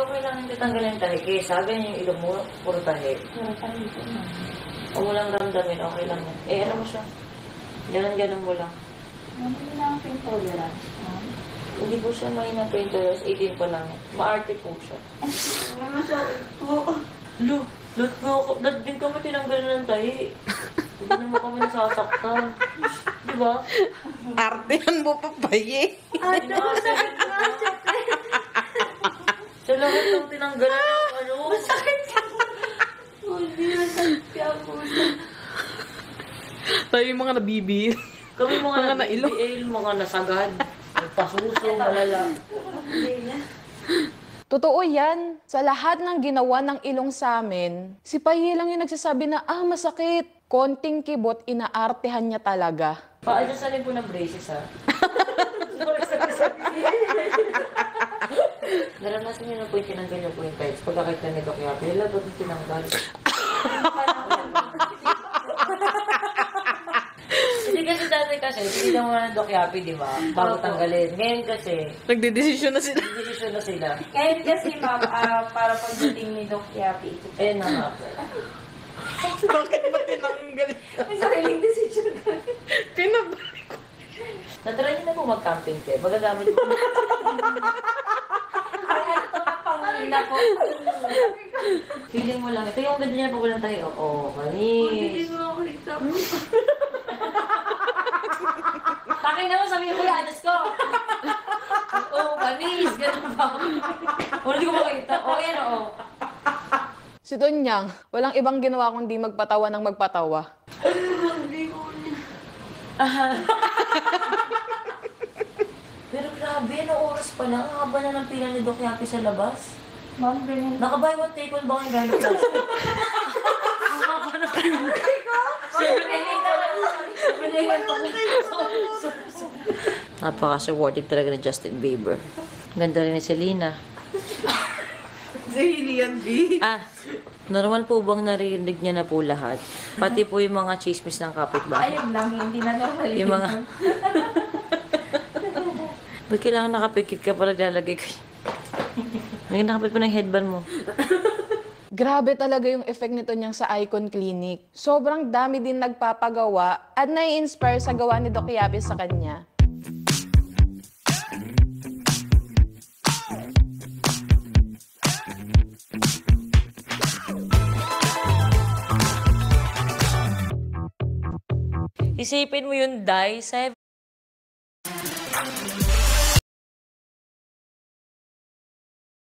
okay lang hindi tanggalin yung tahi. Kaya sabi niya yung ilong mo, puro tahi. Puro tahi po na. Huwag mo lang ramdamin, okay lang yan. Eh, ano mo siya? Ganun mo lang. Ano na ang pain tolerance? Hindi po siya may na pain tolerance, 18 pa lang. Maarte po siya. Masakit po. Lahat din kami tinanggalan ng tahi. Hindi naman kami nasasaktan. Di ba? Artehan mo pa paye. Ano? Masakit nga. Sa lahat ng tinanggalan ng ano. Masakit ka. Hindi masakit ka po. Tayo yung mga nabibihil. Kami mga Mga nailong. na-BBL, mga nasagad. Pasuso, malala. Totoo yan. Sa lahat ng ginawa ng ilong sa amin, si Paye lang yung nagsasabi na, masakit. Konting kibot, inaartehan niya talaga. Paalasanin po ng braces, ha? Naranasan niyo na po yung tinanggal niyo po yung tights. Pagkakita ni Doc Yapi, nila ba yung tinanggal? Hindi kasi dati hindi naman ng Doc Yapi, di ba? Bago tanggalin. Ngayon kasi, Nagdedesisyon na sila. decision na sila. Kahit kasi ma'am, para pagdating ni Doc Yapi, ito. Eh, na. Bakit ba tinanggal? May sariling decision ka. Pinabalik ko. Natry niyo na po mag-camping kayo. Magagamit po. Pangina po. Feeling mo lang. Ito yung ganda niya pa walang tayo. Oo, manis. makakita po. Takin naman sabihin ko yung anas ko. Oo, manis. Ganun pa. Hindi ko makita. Oo, yan oo. Si Tonyang, walang ibang ginawa kundi magpatawa ng magpatawa. Pero grabe, no oras pa lang. Ang haba na ng pila ni Doc Yapi sa labas. Ma'am, ganyan. Nakabuy one take one ba ang gano'n class? Ang haba na pila. Napaka-supportive talaga ni Justin Bieber. Ganda rin ni Selena. Zahilian B. Normal po bang narinig niya na po lahat? Pati po yung mga chismis ng kapitbahay. Ayun lang, hindi na normal. Yung mga... Ba't kailangan nakapikit ka para lalagay ko? May nakapit po ng headband mo. Grabe talaga yung effect nito niyang sa Icon Clinic. Sobrang dami din nagpapagawa at nai-inspire sa gawa ni Doc Yapi sa kanya. Isipin mo yun, Day,